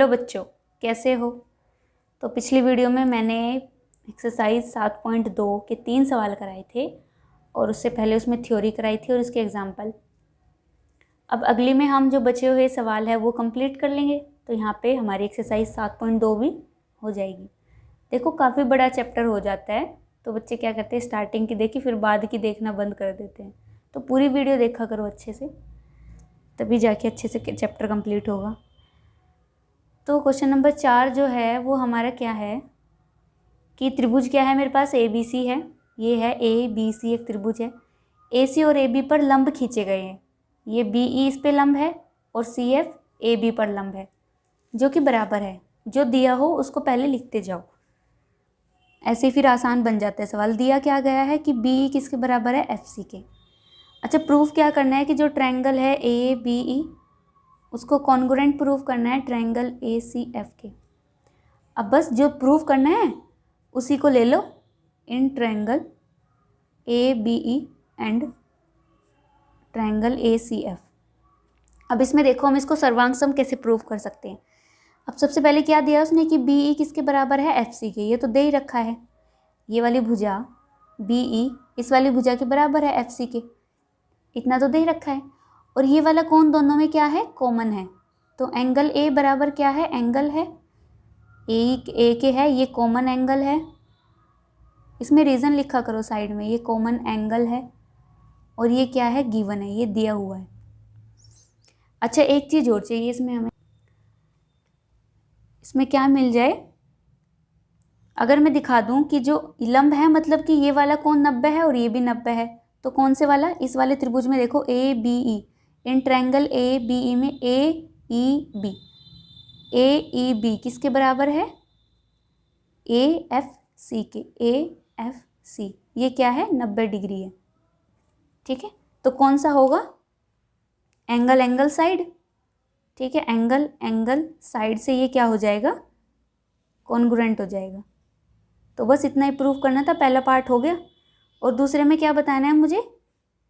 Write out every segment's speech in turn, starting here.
Hello बच्चों, कैसे हो। तो पिछली वीडियो में मैंने एक्सरसाइज 7.2 के 3 सवाल कराए थे और उससे पहले उसमें थ्योरी कराई थी और उसके एग्जाम्पल। अब अगली में हम जो बचे हुए सवाल है वो कंप्लीट कर लेंगे, तो यहाँ पे हमारी एक्सरसाइज 7.2 भी हो जाएगी। देखो काफ़ी बड़ा चैप्टर हो जाता है, तो बच्चे क्या करते हैं, स्टार्टिंग की देखी फिर बाद की देखना बंद कर देते हैं। तो पूरी वीडियो देखा करो अच्छे से, तभी जाके अच्छे से चैप्टर कंप्लीट होगा। तो क्वेश्चन नंबर 4 जो है वो हमारा क्या है कि त्रिभुज क्या है, मेरे पास ABC है। ये है ABC, एक त्रिभुज है। AC और AB पर लंब खींचे गए हैं। ये BE इस पे लंब है और CF AB पर लंब है, जो कि बराबर है। जो दिया हो उसको पहले लिखते जाओ, ऐसे फिर आसान बन जाता है सवाल। दिया क्या गया है कि BE किसके बराबर है, FC के। अच्छा, प्रूफ क्या करना है कि जो ट्रायंगल है ABE उसको कॉन्ग्रुएंट प्रूफ करना है ट्रायंगल ACF के। अब बस जो प्रूफ करना है उसी को ले लो, इन triangle ABE and triangle ACF। अब इसमें देखो हम इसको सर्वांग सम कैसे प्रूफ कर सकते हैं। अब सबसे पहले क्या दिया उसने कि BE किसके बराबर है, FC के। ये तो दे ही रखा है, ये वाली भुजा BE इस वाली भुजा के बराबर है FC के, इतना तो दे ही रखा है। और ये वाला कोण दोनों में क्या है, कॉमन है। तो एंगल A बराबर क्या है, एंगल है A के है, ये कॉमन एंगल है। इसमें रीज़न लिखा करो साइड में, ये कॉमन एंगल है और ये क्या है, गिवन है, ये दिया हुआ है। अच्छा, एक चीज़ और चाहिए इसमें हमें, इसमें क्या मिल जाए, अगर मैं दिखा दूं कि जो लंब है मतलब कि ये वाला कोण 90 है और ये भी 90 है, तो कौन से वाला, इस वाले त्रिभुज में देखो ABE, इन ट्रायंगल ABE में AEB किसके बराबर है, AFC के। AFC ये क्या है, 90 डिग्री है। ठीक है, तो कौन सा होगा, एंगल एंगल साइड। ठीक है, एंगल एंगल साइड से ये क्या हो जाएगा, कॉन्ग्रुएंट हो जाएगा। तो बस इतना ही प्रूफ करना था, पहला पार्ट हो गया। और दूसरे में क्या बताना है मुझे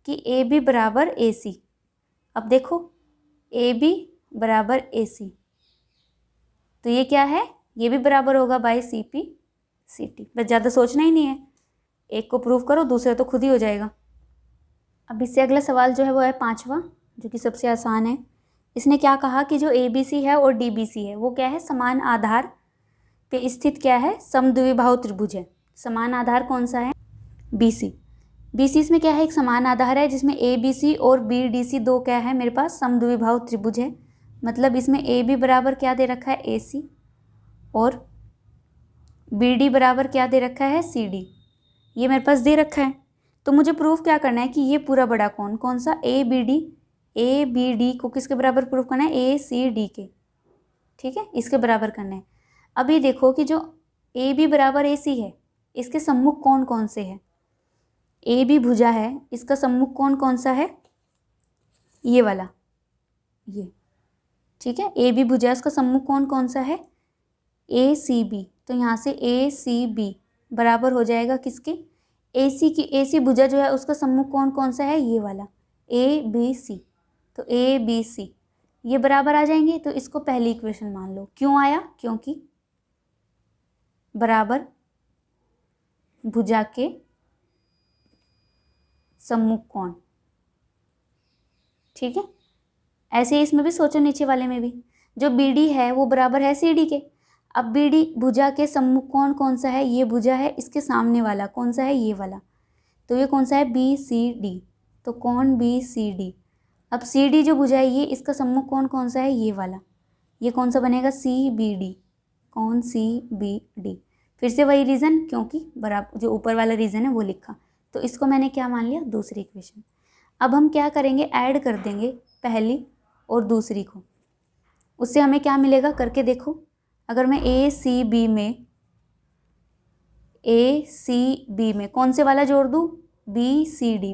कि AB बराबर AC। अब देखो AB बराबर AC, तो ये क्या है, ये भी बराबर होगा बाय CP/CT। बस ज़्यादा सोचना ही नहीं है, एक को प्रूफ करो, दूसरा तो खुद ही हो जाएगा। अब इससे अगला सवाल जो है वो है 5वां, जो कि सबसे आसान है। इसने क्या कहा कि जो ABC है और DBC है वो क्या है, समान आधार पे स्थित क्या है, समद्विबाहु त्रिभुज है। समान आधार कौन सा है, BC। इसमें क्या है, एक समान आधार है जिसमें ABC और BDC दो क्या है मेरे पास, समद्विबाहु त्रिभुज है। मतलब इसमें AB बराबर क्या दे रखा है, AC, और BD बराबर क्या दे रखा है, CD। ये मेरे पास दे रखा है। तो मुझे प्रूफ क्या करना है कि ये पूरा बड़ा कोण कौन सा, ABD को किसके बराबर प्रूफ करना है, ACD के। ठीक है, इसके बराबर करना है। अब ये देखो कि जो AB बराबर AC है, इसके सम्मुख कोण कौन से है, AB भुजा है, इसका सम्मुख कोण कौन सा है, ये वाला, ये। ठीक है, AB भुजा, इसका सम्मुख कोण कौन सा है, ACB। तो यहाँ से ACB बराबर हो जाएगा किसके, AC भुजा जो है उसका सम्मुख कोण कौन सा है, ये वाला ABC। तो ABC ये बराबर आ जाएंगे। तो इसको पहली इक्वेशन मान लो। क्यों आया, क्योंकि बराबर भुजा के सम्मुख कोण। ठीक है, ऐसे ही इसमें भी सोचो, नीचे वाले में भी जो BD है वो बराबर है CD के। अब BD भुजा के सम्मुख कोण कौन सा है, ये भुजा है, इसके सामने वाला कौन सा है, ये वाला। तो ये कौन सा है, BCD। तो कोण BCD। अब CD जो भुजा है ये, इसका सम्मुख कोण कौन सा है, ये वाला। ये कौन सा बनेगा, CBD। कौन CBD। फिर से वही रीज़न, क्योंकि बराबर जो ऊपर वाला रीज़न है वो लिखा। तो इसको मैंने क्या मान लिया, दूसरी इक्वेशन। अब हम क्या करेंगे, ऐड कर देंगे पहली और दूसरी को। उससे हमें क्या मिलेगा, करके देखो। अगर मैं ACB में कौन से वाला जोड़ दूँ, BCD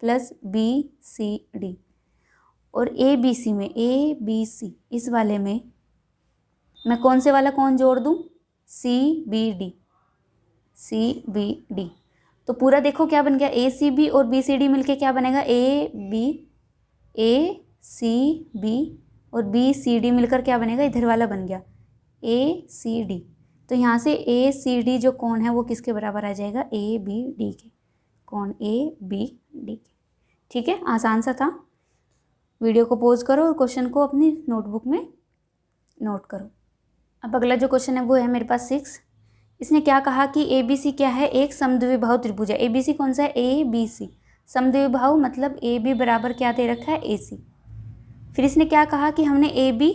प्लस BCD, और ABC में ABC इस वाले में मैं कौन से वाला कौन जोड़ दूँ, CBD। तो पूरा देखो क्या बन गया, ACB और BCD मिलके क्या बनेगा, ACB और बी सी डी मिलकर क्या बनेगा, इधर वाला बन गया ए सी डी। तो यहाँ से ए सी डी जो कोण है वो किसके बराबर आ जाएगा, ए बी डी के, कोण ए बी डी के। ठीक है, आसान सा था। वीडियो को पॉज करो और क्वेश्चन को अपनी नोटबुक में नोट करो। अब अगला जो क्वेश्चन है वो है मेरे पास 6। इसने क्या कहा कि ए बी सी क्या है, एक समद्विबाहु त्रिभुज है। ए बी सी कौन सा है, ए बी सी। समद्विबाहु मतलब ए बी बराबर क्या दे रखा है, ए सी। फिर इसने क्या कहा कि हमने ए बी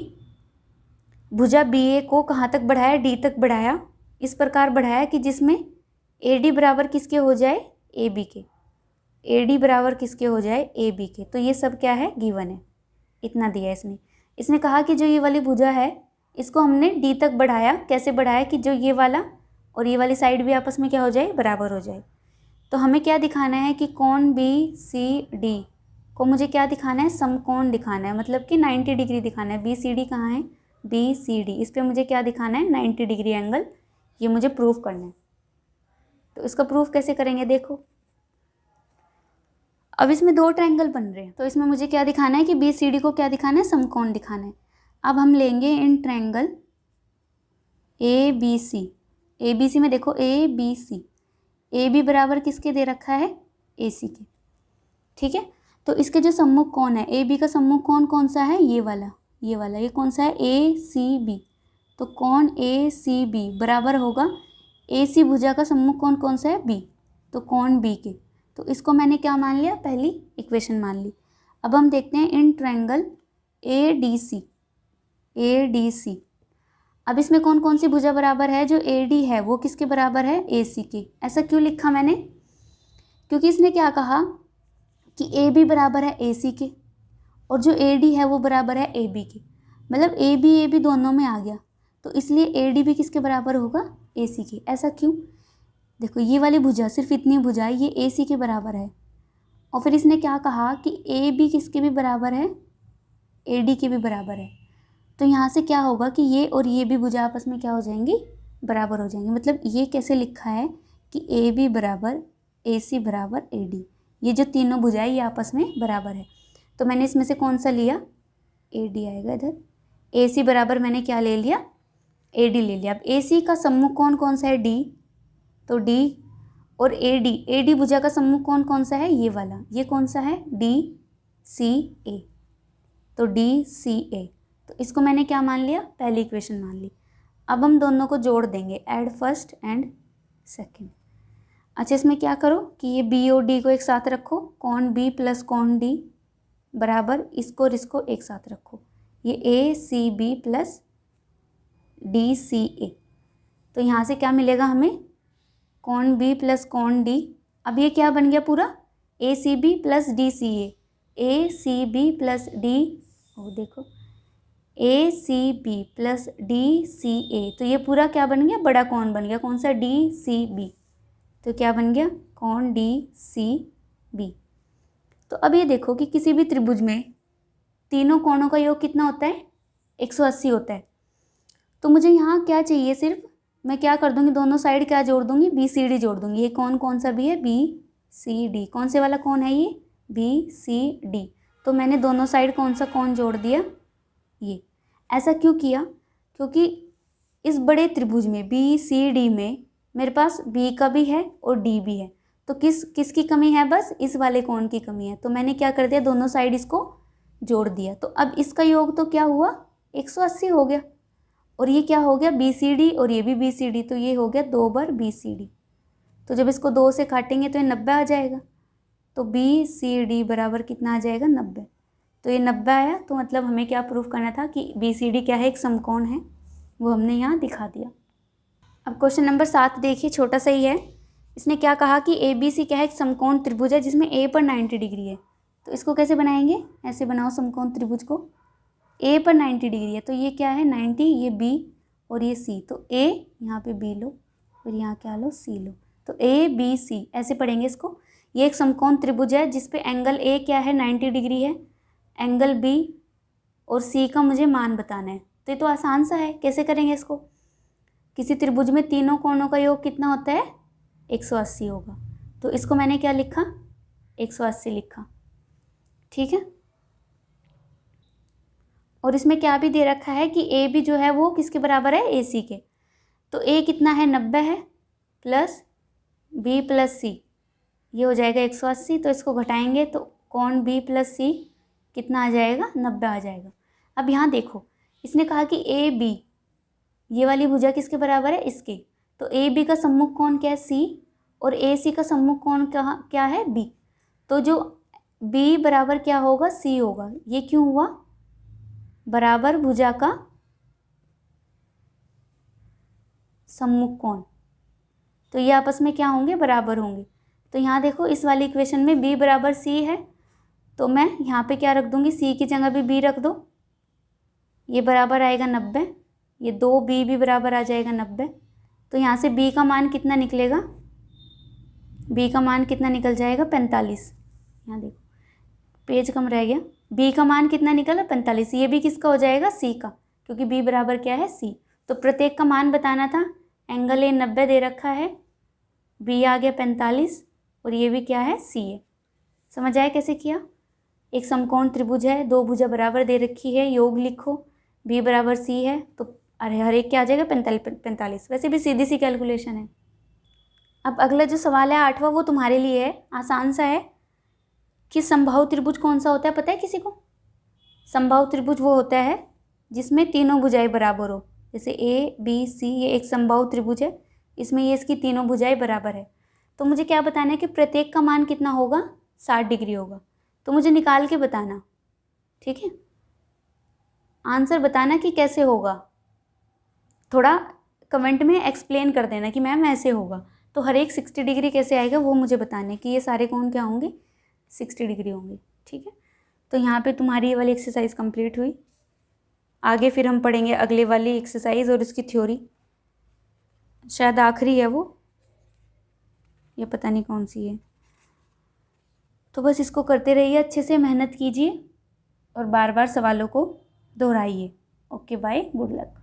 भुजा बी ए को कहाँ तक बढ़ाया, डी तक बढ़ाया। इस प्रकार बढ़ाया कि जिसमें ए डी बराबर किसके हो जाए, ए बी के। ए डी बराबर किसके हो जाए, ए बी के। तो ये सब क्या है, गिवन है, इतना दिया है इसने कहा कि जो ये वाली भुजा है इसको हमने डी तक बढ़ाया। कैसे बढ़ाया कि जो ये वाला और ये वाली साइड भी आपस में क्या हो जाए, बराबर हो जाए। तो हमें क्या दिखाना है कि कोण बी सी डी को मुझे क्या दिखाना है, समकोण दिखाना है, मतलब कि 90 डिग्री दिखाना है। बी सी डी कहाँ है, बी सी डी, इस पर मुझे क्या दिखाना है, 90 डिग्री एंगल, ये मुझे प्रूफ करना है। तो इसका प्रूफ कैसे करेंगे, देखो अब इसमें 2 ट्रायंगल बन रहे हैं, तो इसमें मुझे क्या दिखाना है कि बी सी डी को क्या दिखाना है, समकोण दिखाना है। अब हम लेंगे in triangle A B C. A B C में देखो ए बी सी, ए बी बराबर किसके दे रखा है, ए सी के। ठीक है, तो इसके जो सम्मुख कोण है, ए बी का सम्मुख कोण कौन सा है, ये वाला, ये वाला, ये कौन सा है, ए सी बी। तो कोण ए सी बी बराबर होगा ए सी भुजा का सम्मुख कोण कौन सा है, बी, तो कोण बी के। तो इसको मैंने क्या मान लिया, पहली इक्वेशन मान ली। अब हम देखते हैं in triangle A D C. A D C, अब इसमें कौन कौन सी भुजा बराबर है, जो ए डी है वो किसके बराबर है, ए सी के। ऐसा क्यों लिखा मैंने, क्योंकि इसने क्या कहा कि ए बी बराबर है ए सी के और जो ए डी है वो बराबर है ए बी के, मतलब ए बी दोनों में आ गया। तो इसलिए ए डी भी किसके बराबर होगा, ए सी के। ऐसा क्यों, देखो ये वाली भुजा, सिर्फ इतनी भुजा ये ए सी के बराबर है। और फिर इसने क्या कहा कि ए बी किसके भी बराबर है, ए डी के भी बराबर है। तो यहाँ से क्या होगा कि ये और ये भी भुजा आपस में क्या हो जाएंगी, बराबर हो जाएंगी। मतलब ये कैसे लिखा है कि ए बी बराबर ए सी बराबर ए डी, ये जो तीनों भुजाएं ये आपस में बराबर है। तो मैंने इसमें से कौन सा लिया, ए डी आएगा इधर। ए सी बराबर मैंने क्या ले लिया, ए डी ले लिया। अब ए सी का सम्मुख कोण कौन सा है, डी, तो डी, और ए डी भुजा का सम्मुख कोण कौन सा है, ये वाला, ये कौन सा है, डी सी ए, तो डी सी ए। तो इसको मैंने क्या मान लिया, पहली इक्वेशन मान ली। अब हम दोनों को जोड़ देंगे, ऐड फर्स्ट एंड सेकंड। अच्छा, इसमें क्या करो कि ये बी और डी को एक साथ रखो, कोण बी प्लस कोण डी बराबर इसको और इसको एक साथ रखो, ये A C B plus D C A. तो यहाँ से क्या मिलेगा हमें, कोण बी प्लस कोण डी। अब ये क्या बन गया पूरा, A C B plus D C A C B plus D, ओ देखो A C B plus D C A. तो ये पूरा क्या बन गया, बड़ा कोण बन गया, कौन सा, डी सी बी। तो क्या बन गया, कोण डी सी बी। तो अब ये देखो कि किसी भी त्रिभुज में तीनों कोणों का योग कितना होता है, 180 होता है। तो मुझे यहाँ क्या चाहिए, सिर्फ मैं क्या कर दूँगी, दोनों साइड क्या जोड़ दूँगी, बी सी डी जोड़ दूँगी। ये कोण कौन सा भी है, बी सी डी, कौन से वाला कोण है ये, बी सी डी। तो मैंने दोनों साइड कौन सा कोण जोड़ दिया, ये। ऐसा क्यों किया, क्योंकि इस बड़े त्रिभुज में बी सी डी में मेरे पास बी का भी है और डी भी है। तो किसकी कमी है, बस इस वाले कोण की कमी है। तो मैंने क्या कर दिया, दोनों साइड इसको जोड़ दिया। तो अब इसका योग तो क्या हुआ, 180 हो गया। और ये क्या हो गया, बी सी डी, और ये भी बी सी डी, तो ये हो गया 2 बार बी सी डी। तो जब इसको 2 से काटेंगे तो ये 90 आ जाएगा। तो बी सी डी बराबर कितना आ जाएगा, 90। तो ये 90 आया। तो मतलब हमें क्या प्रूफ करना था कि बी सी डी क्या है, एक समकोण है, वो हमने यहाँ दिखा दिया। अब क्वेश्चन नंबर 7 देखिए, छोटा सा ही है। इसने क्या कहा कि ए बी सी क्या है, एक समकोण त्रिभुज है जिसमें ए पर 90 डिग्री है। तो इसको कैसे बनाएंगे, ऐसे बनाओ समकोण त्रिभुज को, ए पर 90 डिग्री है। तो ये क्या है, 90, ये बी और ये सी। तो ए यहाँ पे बी लो और यहाँ क्या लो, सी लो। तो ए बी सी ऐसे पढ़ेंगे इसको। ये एक समकोण त्रिभुज है जिसपे एंगल ए क्या है, 90 डिग्री है। एंगल बी और सी का मुझे मान बताना है। तो ये तो आसान सा है, कैसे करेंगे इसको। किसी त्रिभुज में तीनों कोणों का योग कितना होता है, 180 होगा। तो इसको मैंने क्या लिखा, 180 लिखा, ठीक है। और इसमें क्या भी दे रखा है कि ए भी जो है वो किसके बराबर है, ए सी के। तो ए कितना है, 90 है, प्लस बी प्लस सी, ये हो जाएगा 180। तो इसको घटाएंगे तो कौन बी प्लस सी कितना आ जाएगा, 90 आ जाएगा। अब यहाँ देखो, इसने कहा कि ए बी, ये वाली भुजा किसके बराबर है, इसके। तो ए बी का सम्मुख कौन क्या है, सी, और ए सी का सम्मुख कौन क्या है, बी। तो जो बी बराबर क्या होगा, सी होगा। ये क्यों हुआ, बराबर भुजा का सम्मुख कोण, तो ये आपस में क्या होंगे, बराबर होंगे। तो यहाँ देखो इस वाली इक्वेशन में b बराबर c है, तो मैं यहाँ पे क्या रख दूँगी, c की जगह भी b रख दो, ये बराबर आएगा 90, ये 2b भी बराबर आ जाएगा 90। तो यहाँ से b का मान कितना निकलेगा, b का मान कितना निकल जाएगा, 45। यहाँ देखो पेज कम रह गया, b का मान कितना निकला, 45। ये भी किसका हो जाएगा, c का, क्योंकि b बराबर क्या है, c। तो प्रत्येक का मान बताना था। एंगल ए 90 दे रखा है, बी आ गया 45, और ये भी क्या है, सी है। समझ आया कैसे किया। एक समकोण त्रिभुज है, दो भुजा बराबर दे रखी है, योग लिखो, बी बराबर सी है, तो अरे हर एक क्या आ जाएगा, 45। वैसे भी सीधी सी कैलकुलेशन है। अब अगला जो सवाल है 8वां, वो तुम्हारे लिए है, आसान सा है कि समबाहु त्रिभुज कौन सा होता है, पता है किसी को। समबाहु त्रिभुज वो होता है जिसमें तीनों भुजाएं बराबर हो। जैसे ए बी सी, ये एक समबाहु त्रिभुज है, इसमें ये इसकी तीनों भुजाएं बराबर है। तो मुझे क्या बताना है कि प्रत्येक का मान कितना होगा, 60 डिग्री होगा। तो मुझे निकाल के बताना, ठीक है। आंसर बताना कि कैसे होगा, थोड़ा कमेंट में एक्सप्लेन कर देना कि मैम ऐसे होगा। तो हर एक 60 डिग्री कैसे आएगा वो मुझे बताना है कि ये सारे कोण क्या होंगे, 60 डिग्री होंगे, ठीक है। तो यहाँ पे तुम्हारी ये वाली एक्सरसाइज कंप्लीट हुई। आगे फिर हम पढ़ेंगे अगले वाली एक्सरसाइज और इसकी थ्योरी, शायद आखिरी है वो, ये पता नहीं कौन सी है। तो बस इसको करते रहिए, अच्छे से मेहनत कीजिए और बार बार सवालों को दोहराइए। Okay bye, good luck.